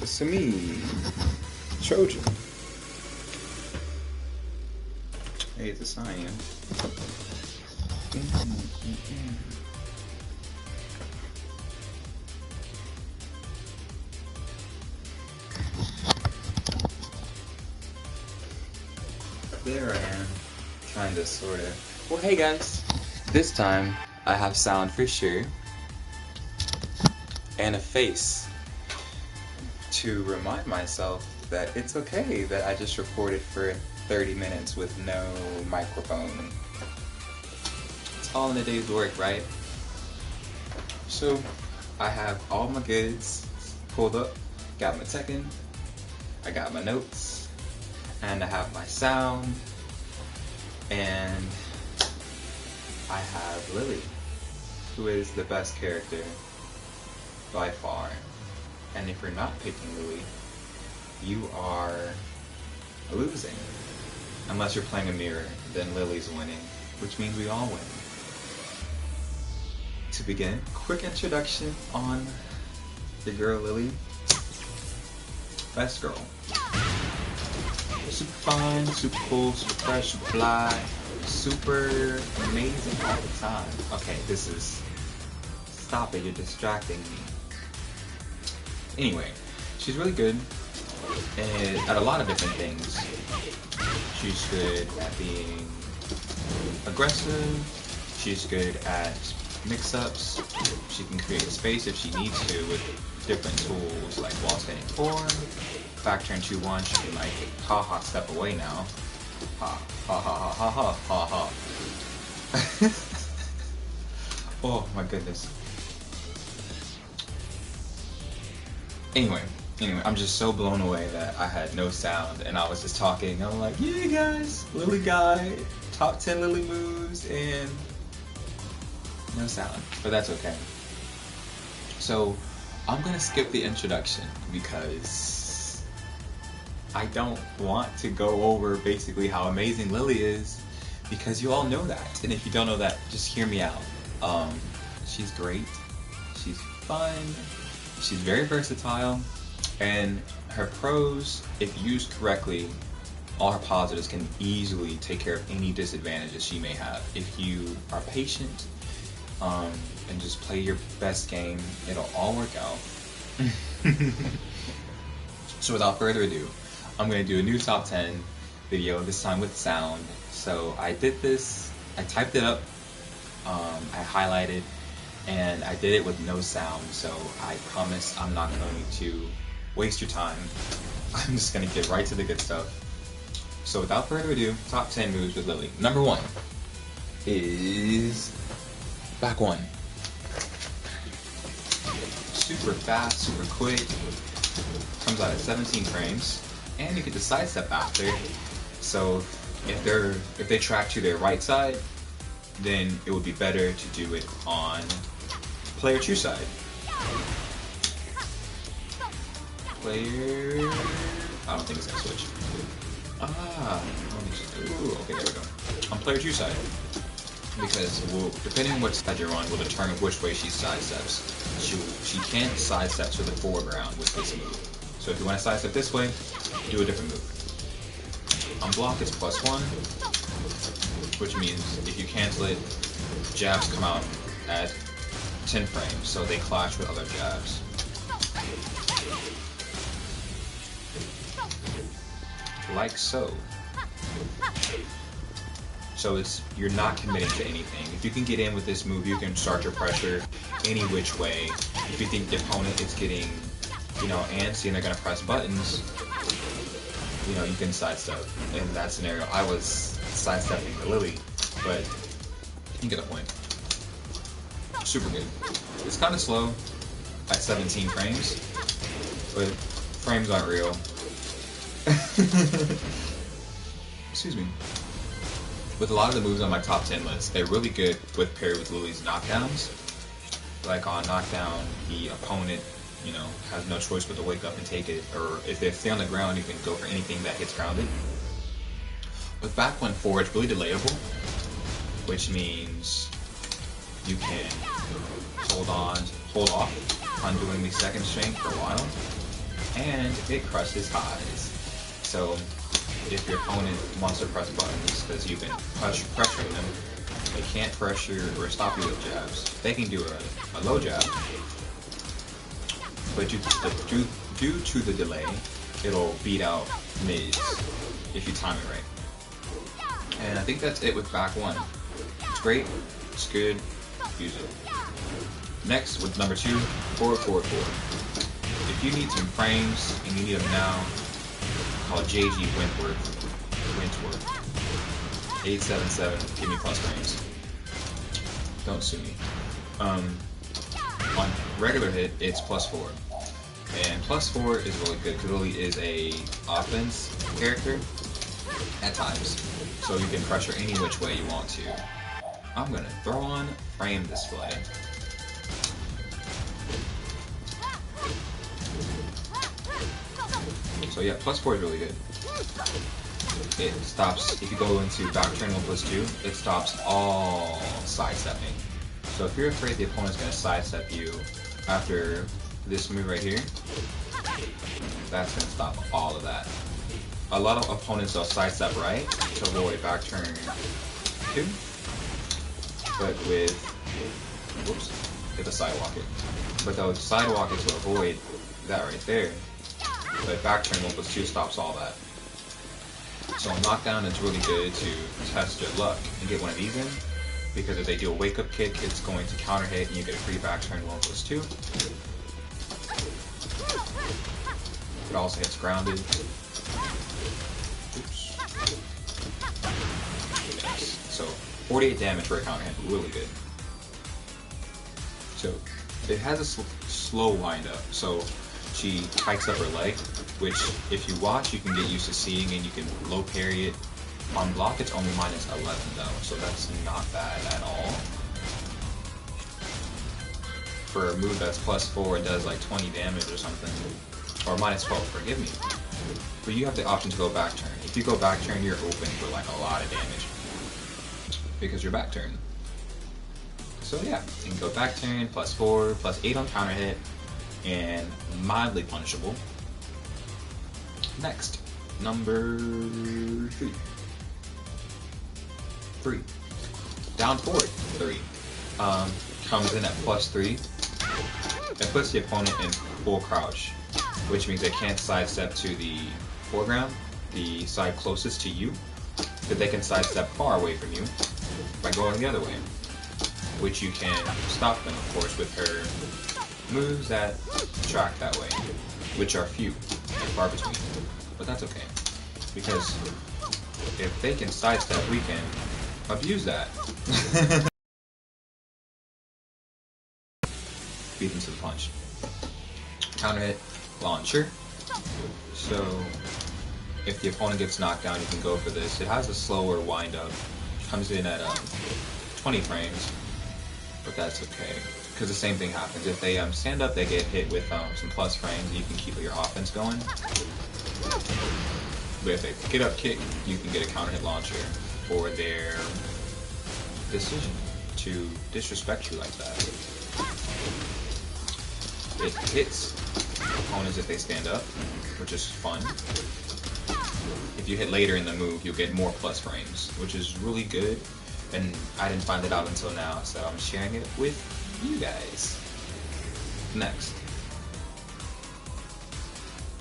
It's me, Trojan. Hey, it's a sign. There I am, trying to sort of. Well, hey guys, this time I have sound for sure, and a face to remind myself that it's okay that I just recorded for 30 minutes with no microphone. It's all in a day's work, right? So I have all my goods pulled up, got my Tekken, I got my notes, and I have my sound, and I have Lili, who is the best character by far. And if you're not picking Lili, you are losing. Unless you're playing a mirror, then Lili's winning, which means we all win. To begin, quick introduction on the girl Lili. Best girl. Super fine, super cool, super fresh, super fly, super amazing all the time. Okay, this is... Stop it, you're distracting me. Anyway, she's really good at a lot of different things. She's good at being aggressive, she's good at mix-ups, she can create space if she needs to with different tools like wall standing form, back turn 2-1, she can like haha step away now. Ha ha ha ha ha ha ha ha. Oh my goodness. Anyway, I'm just so blown away that I had no sound and I was just talking. I'm like, yeah guys, Lili guy, top 10 Lili moves, and no sound, but that's okay. So I'm gonna skip the introduction because I don't want to go over basically how amazing Lili is, because you all know that. And if you don't know that, just hear me out. She's great, she's fun, she's very versatile, and her pros, if used correctly, all her positives can easily take care of any disadvantages she may have. If you are patient and just play your best game, it'll all work out. So without further ado, I'm going to do a new top 10 video, this time with sound. So I did this, I typed it up, I highlighted, and I did it with no sound, so I promise I'm not going to waste your time. I'm just going to get right to the good stuff. So without further ado, top 10 moves with Lili. Number 1 is back 1. Super fast, super quick, comes out at 17 frames, and you get the sidestep after. So if they track to their right side, then it would be better to do it on player true side. Player... I don't think it's gonna switch. Ooh, okay, there we go. On player true side. Because, depending on what side you're on, will determine which way she sidesteps. She can't sidestep to the foreground with this move. So if you want to sidestep this way, do a different move. On block, it's +1. Which means if you cancel it, jabs come out at 10 frames, so they clash with other jabs. Like so. So you're not committing to anything. If you can get in with this move, you can start your pressure any which way. If you think the opponent is getting, antsy and they're gonna press buttons, you can sidestep. In that scenario, I was sidestepping the Lili, but you get the point. Super good. It's kind of slow at 17 frames, but frames aren't real. Excuse me. With a lot of the moves on my top 10 list, they're really good with paired with Lili's knockdowns. Like on knockdown, the opponent, has no choice but to wake up and take it, or if they stay on the ground, you can go for anything that hits grounded. With back 1 forward, it's really delayable, which means you can hold off on doing the second string for a while. and it crushes highs. So if your opponent wants to press buttons because you've been pressuring them, they can't pressure or stop you with jabs. They can do a low jab, but due to the delay, it'll beat out mids if you time it right. And I think that's it with back one. It's great, it's good, use it. Next, with number 2, forward, forward, forward. If you need some frames and you need them now, call JG Wentworth. 877, give me plus frames. Don't sue me. On regular hit, it's +4. And +4 is really good because Lili is a offense character at times. So you can pressure any which way you want to. I'm gonna throw on frame display. So yeah, +4 is really good. It stops, if you go into back turn 1+2, it stops all sidestepping. So if you're afraid the opponent's going to sidestep you after this move right here, that's going to stop all of that. A lot of opponents will sidestep right to avoid back turn 2, but with, whoops, hit the sidewalk it. But they'll sidewalk it to avoid that right there. But back turn 1+2 stops all that. So on knockdown, it's really good to test your luck and get one of these in, because if they do a wake up kick, it's going to counter hit and you get a free back turn 1+2. It also hits grounded. Oops. Nice. So 48 damage for a counter hit, really good. So it has a slow wind up. So she hikes up her leg, which if you watch, you can get used to seeing, and you can low parry it. On block, it's only -11 though, so that's not bad at all. For a move that's +4, it does like 20 damage or something, or -12, forgive me. But you have the option to go back turn. If you go back turn, you're open for like a lot of damage, because you're back turn. So yeah, you can go back turn, +4, +8 on counter hit, and mildly punishable. Next, number 3. Down forward 3. Comes in at +3. It puts the opponent in full crouch, which means they can't sidestep to the foreground, the side closest to you, but they can sidestep far away from you by going the other way, which you can stop them, of course, with her moves that track that way, which are few and far between, but that's okay, because if they can sidestep, we can abuse that. Beat them to the punch. Counter hit, launcher. So if the opponent gets knocked down, you can go for this. It has a slower wind up, comes in at 20 frames, but that's okay, because the same thing happens. If they stand up, they get hit with some plus frames, and you can keep your offense going. But if they get up kick, you can get a counter hit launcher for their decision to disrespect you like that. It hits opponents if they stand up, which is fun. If you hit later in the move, you'll get more plus frames, which is really good. And I didn't find it out until now, so I'm sharing it with you guys. Next.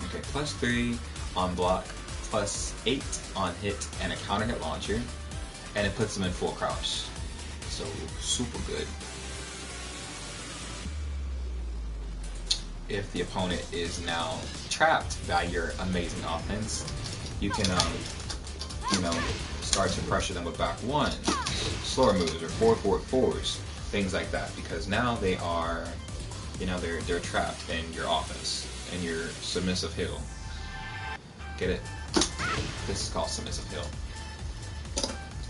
Okay, +3 on block, +8 on hit, and a counter hit launcher, and it puts them in full crouch. So super good. If the opponent is now trapped by your amazing offense, you can start to pressure them with back one, slower moves, or forward fours, things like that, because now they are, they're trapped in your offense and your submissive hill. Get it? This is called submissive hill.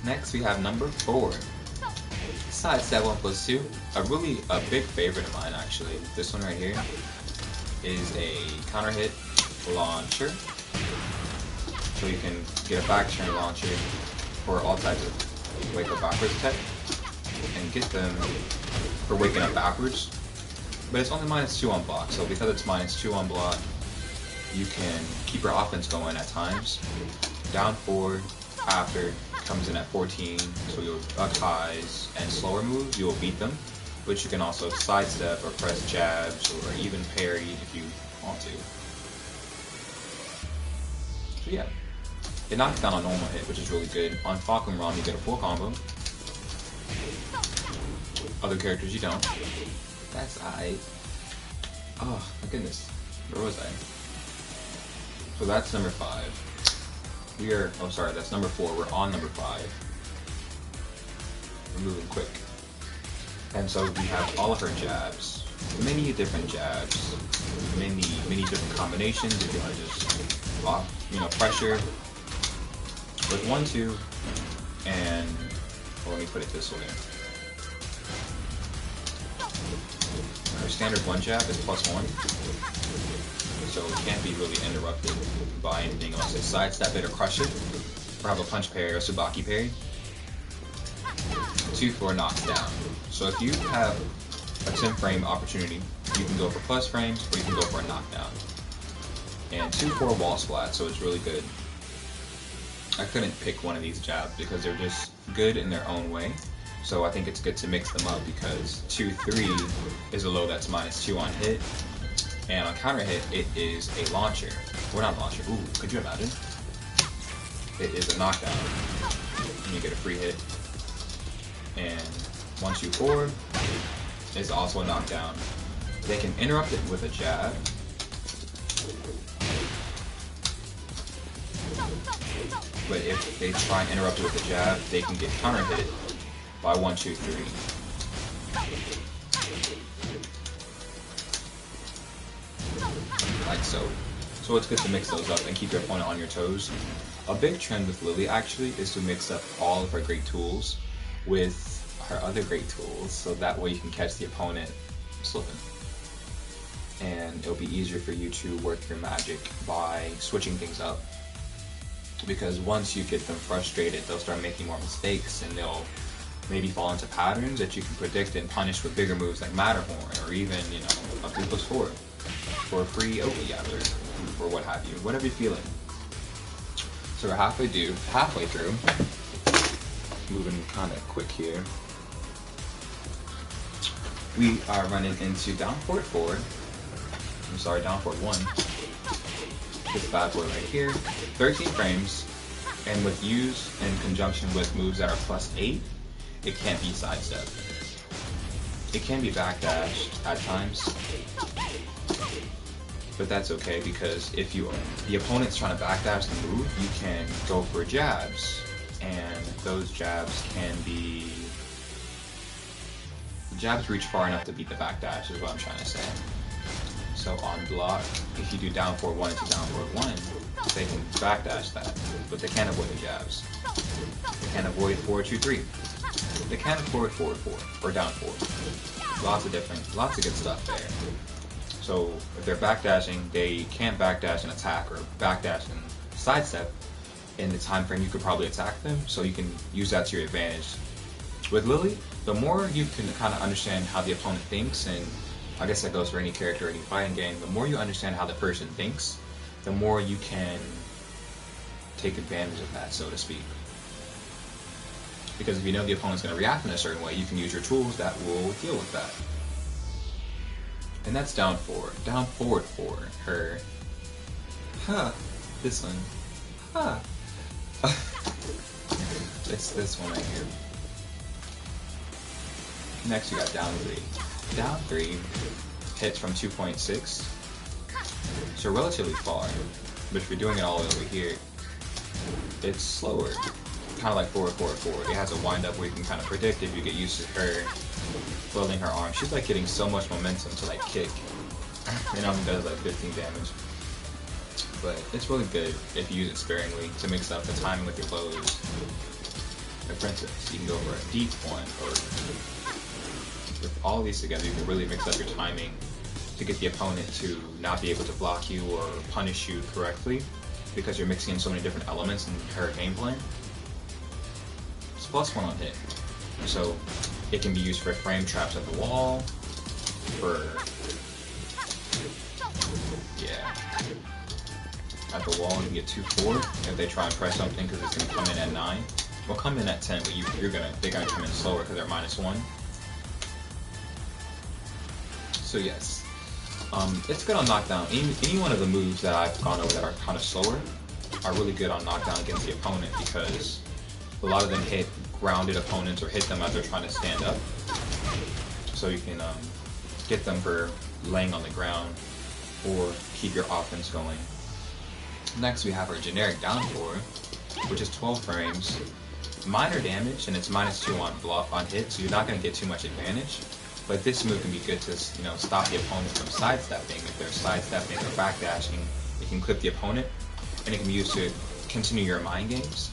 Next, we have number 4. Sidestep 1+2. A big favorite of mine, actually. This one right here is a counter hit launcher. So you can get a back turn launcher for all types of wake up backwards tech, and get them for waking up backwards. But it's only -2 on block, so because it's -2 on block, you can keep your offense going at times. Down 4 after comes in at 14, so you'll duck highs and slower moves, you will beat them. But you can also sidestep or press jabs or even parry if you want to. So yeah, it knocks down a normal hit, which is really good. On Falcon Rom, you get a full combo. Other characters you don't. That's aight. Oh my goodness, where was I? So that's number 5. Oh sorry, that's number 4. We're on number 5. We're moving quick. And so we have all of her jabs. Many different jabs. Many different combinations if you want to just pressure with 1-2 and well, let me put it this way. Her standard 1 jab is +1. So it can't be really interrupted by anything else. It's sidestep it or crush it, or have a punch parry or Tsubaki parry. 2-4 knocks down. So if you have a 10 frame opportunity, you can go for plus frames or you can go for a knockdown. And 2-4 wall splat, so it's really good. I couldn't pick one of these jabs because they're just good in their own way. So I think it's good to mix them up because 2-3 is a low that's -2 on hit. And on counter hit, it is a launcher. Well, not launcher. Ooh, could you imagine? It is a knockdown. And you get a free hit. And 1-2-4 is also a knockdown. They can interrupt it with a jab. But if they try and interrupt it with a jab, they can get counter hit by 1-2-3. Like so. So it's good to mix those up and keep your opponent on your toes. A big trend with Lili actually is to mix up all of her great tools with her other great tools, so that way you can catch the opponent slipping. And it'll be easier for you to work your magic by switching things up. Because once you get them frustrated, they'll start making more mistakes and they'll maybe fall into patterns that you can predict and punish with bigger moves like Matterhorn or even, a 3+4. For a free Oki or what have you, whatever you're feeling. So we're halfway through. Moving kind of quick here. We are running into down forward 4. I'm sorry, down forward 1. This bad boy right here. 13 frames, and with use in conjunction with moves that are +8, it can't be sidestep. It can be backdash at times. But that's okay because if the opponent's trying to backdash the move, you can go for jabs, and those jabs reach far enough to beat the backdash is what I'm trying to say. So on block, if you do down forward 1 into down forward 1, they can backdash that, but they can't avoid the jabs. They can't avoid forward 2-3. They can't avoid forward 4 or down 4. Lots of good stuff there. So if they're backdashing, they can't backdash and attack or backdash and sidestep in the time frame you could probably attack them, so you can use that to your advantage. With Lili, the more you can kind of understand how the opponent thinks, and I guess that goes for any character, any fighting game, the more you understand how the person thinks, the more you can take advantage of that, so to speak. Because if you know the opponent's going to react in a certain way, you can use your tools that will deal with that. And that's down 4. Down forward 4. Her. This one. It's this one right here. Next, you got down 3. Down 3 hits from 2.6. So relatively far. But if you're doing it all over here, it's slower. Kind of like forward, forward, forward. It has a wind up where you can kind of predict if you get used to her flailing her arm. She's like getting so much momentum to like kick. It only does like 15 damage. But it's really good if you use it sparingly to mix up the timing with your blows. For instance, you can go for a deep one, or with all these together, you can really mix up your timing to get the opponent to not be able to block you or punish you correctly, because you're mixing in so many different elements in her gameplay. It's +1 on hit, so it can be used for frame traps at the wall, at the wall, you get 2-4 if they try and press something because it's gonna come in at 9. Will come in at 10, but they're gonna come in slower because they're -1. So yes, it's good on knockdown. Any one of the moves that I've gone over that are kind of slower are really good on knockdown against the opponent because a lot of them hit grounded opponents or hit them as they're trying to stand up. So you can get them for laying on the ground or keep your offense going. Next we have our generic down 4, which is 12 frames. Minor damage, and it's -2 on hit, so you're not going to get too much advantage. But this move can be good to, you know, stop the opponent from sidestepping. If they're sidestepping or backdashing, it can clip the opponent, and it can be used to continue your mind games.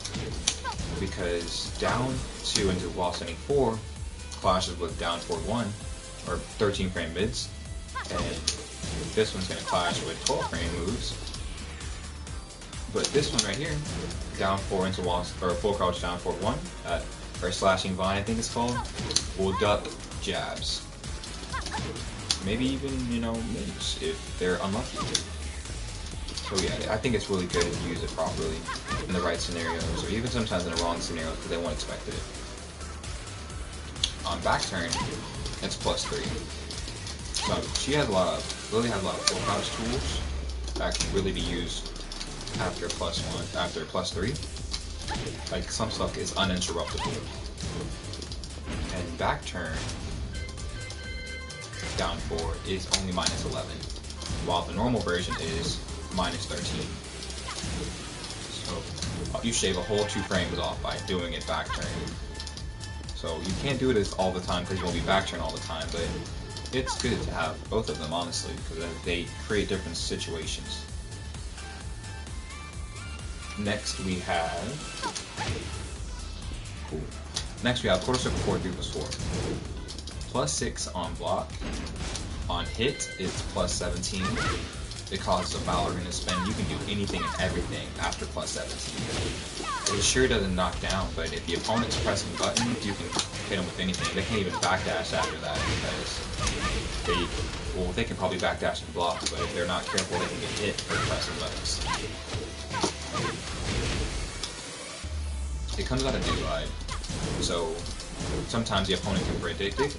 Because down 2 into wall sending 4 clashes with down 4-1 or 13 frame mids, and this one's going to clash with 12 frame moves. But this one right here, down 4 into wall or full crouch down 4-1, or slashing vine I think it's called, will duck jabs. Maybe even, you know, mids if they're unlucky. So yeah, I think it's really good if you use it properly in the right scenarios, or even sometimes in the wrong scenarios because they won't expect it. On back turn, it's +3. So she has really has a lot of full crouch tools that can really be used after +3. Like some stuff is uninterruptible. And back turn, down 4 is only -11, while the normal version is -13. So you shave a whole 2 frames off by doing it back turn. So you can't do it all the time because you won't be back turn all the time, but it's good to have both of them honestly because they create different situations. Next we have quarter circle 4 3+4. +6 on block. On hit, it's +17. It causes a Valorant to spin. You can do anything and everything after +17. It sure doesn't knock down, but if the opponent's pressing buttons, you can hit them with anything. They can't even backdash after that because they can probably backdash and block, but if they're not careful, they can get hit for pressing buttons. It comes out of divide, so sometimes the opponent can predict it,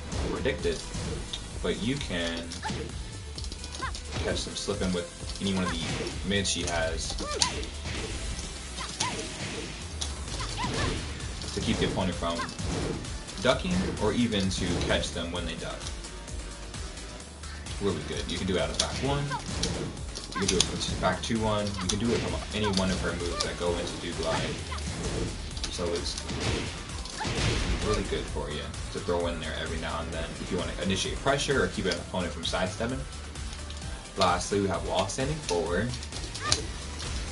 but you can catch them slipping with any one of the mids she has to keep the opponent from ducking, or even to catch them when they duck. Really good. You can do it out of back 1, you can do it from back 2-1, you can do it from any one of her moves that go into do glide. So it's really good for you to throw in there every now and then if you want to initiate pressure or keep an opponent from sidestepping. Lastly, we have wall standing forward.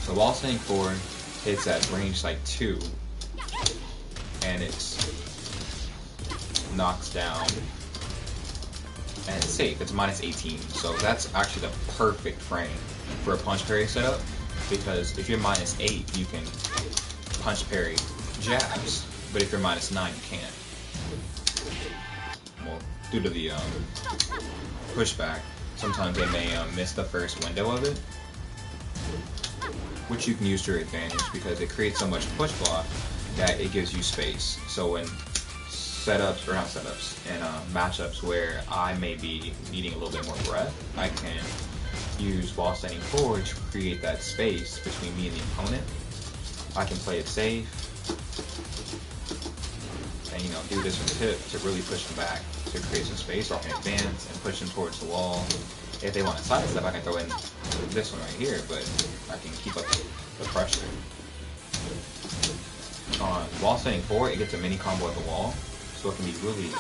So wall standing forward hits at range like 2, and it knocks down, and it's safe. It's -18, so that's actually the perfect frame for a punch parry setup, because if you're -8, you can punch parry jabs, but if you're -9, you can't. Well, due to the pushback, sometimes they may miss the first window of it, which you can use to your advantage because it creates so much push block that it gives you space. So in setups, or not setups, in matchups where I may be needing a little bit more breath, I can use wall standing forward to create that space between me and the opponent. I can play it safe and, you know, do this from tip to really push them back to create some space, or I can advance and push them towards the wall. If they want to sidestep, I can throw in this one right here, but I can keep up the pressure. On wall standing forward, it gets a mini combo at the wall, so it can be really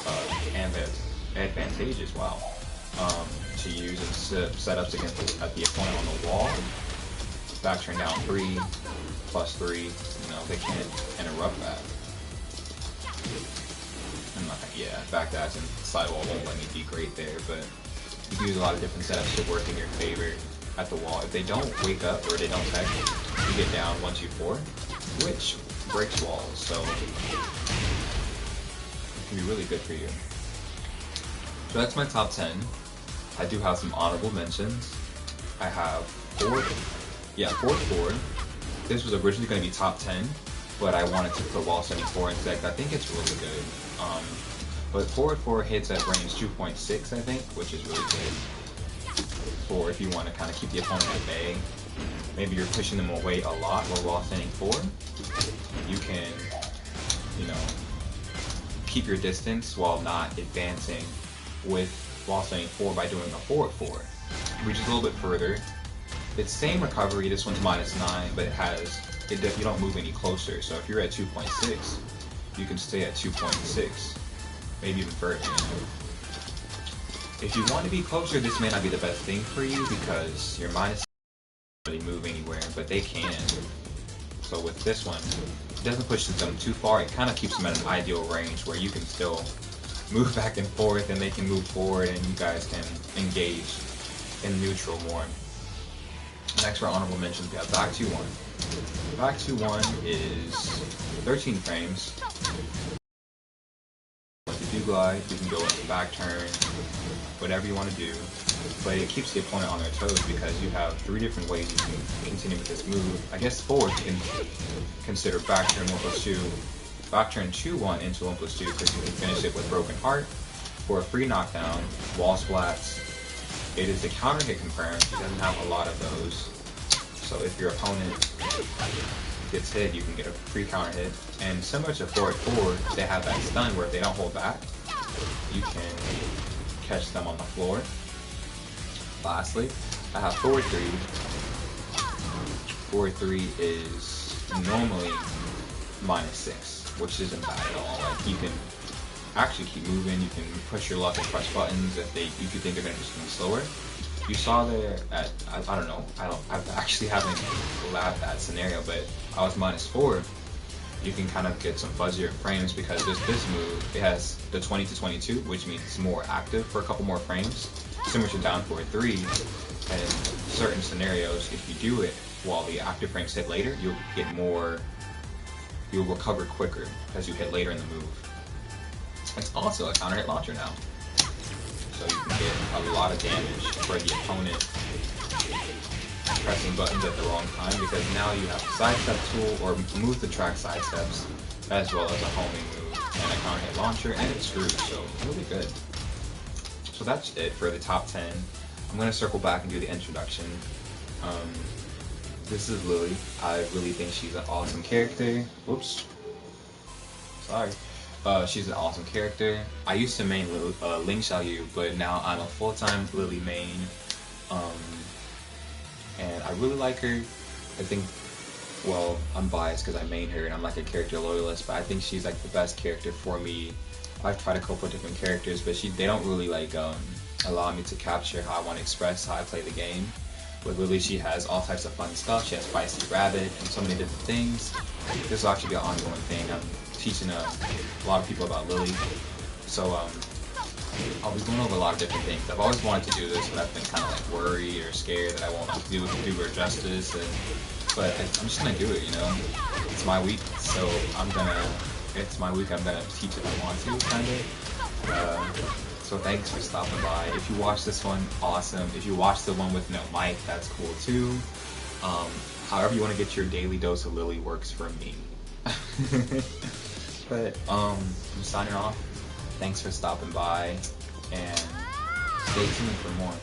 advantageous, to use in setups against the opponent on the wall. Back turn down 3, +3, you know, they can't interrupt that. I'm not gonna, backdash and sidewall won't let me be great there, but you can use a lot of different setups to work in your favor at the wall. If they don't wake up or they don't tech, you get down 1, 2, 4, which breaks walls, so it can be really good for you. So that's my top 10. I do have some honorable mentions. I have yeah, forward 4. This was originally going to be top 10, but I wanted to put wall standing 4 instead. I think it's really good. But forward 4 hits at range 2.6, I think, which is really good for if you want to kind of keep the opponent at bay. Maybe you're pushing them away a lot while wall standing 4. You can, you know, keep your distance while not advancing with wall standing 4 by doing a forward 4. Reaches a little bit further. It's same recovery, this one's -9, but you don't move any closer. So if you're at 2.6, you can stay at 2.6, maybe even further. If you want to be closer, this may not be the best thing for you because your minus really move anywhere, but they can. So with this one, it doesn't push them too far. It kind of keeps them at an ideal range where you can still move back and forth and they can move forward and you guys can engage in neutral more. Next for honorable mentions, we have back 2-1. Back 2-1 is 13 frames. If you do glide, you can go into back turn, whatever you want to do. But it keeps the opponent on their toes because you have 3 different ways you can continue with this move. I guess forward you can consider back turn 1+2, back turn 2-1 into 1+2 because you can finish it with Broken Heart for a free knockdown, wall splats. It is a counter hit confirmed. He doesn't have a lot of those. So if your opponent gets hit, you can get a free counter hit. And similar to forward 4, they have that stun where if they don't hold back, you can catch them on the floor. Lastly, I have forward 3. Forward 3 is normally -6, which isn't bad at all. Like you can actually keep moving, you can push your luck and press buttons if you think they're going to do something slower. You saw there at, I don't know, I actually haven't labbed that scenario, but I was -4. You can kind of get some fuzzier frames because this move, it has the 20 to 22, which means it's more active for a couple more frames, similar to down forward 3. And in certain scenarios, if you do it while the active frames hit later, you'll recover quicker because you hit later in the move. It's also a counter hit launcher now, so you can get a lot of damage for the opponent pressing buttons at the wrong time because now you have a sidestep tool or move the track sidesteps as well as a homing move and a counter hit launcher, and it's screwed, so really good. So that's it for the top 10. I'm going to circle back and do the introduction. This is Lili. I really think she's an awesome character. Whoops. Sorry. She's an awesome character. I used to main Ling Xiaoyu, but now I'm a full-time Lili main. And I really like her. I think, well, I'm biased because I main her and I'm like a character loyalist, but I think she's like the best character for me. I've tried a couple of different characters, but they don't really like allow me to capture how I want to express how I play the game. With Lili, she has all types of fun stuff. She has Spicy Rabbit and so many different things. This will actually be an ongoing thing. I'm teaching a lot of people about Lili, so I'll be going over a lot of different things. I've always wanted to do this, but I've been kind of like worried or scared that I won't do her justice. But I'm just gonna do it, you know. It's my week, so it's my week. I'm gonna teach if I want to, kind of. So thanks for stopping by. If you watch this one, awesome. If you watch the one with no mic, that's cool too. However you want to get your daily dose of Lili works for me. But I'm signing off. Thanks for stopping by, and stay tuned for more.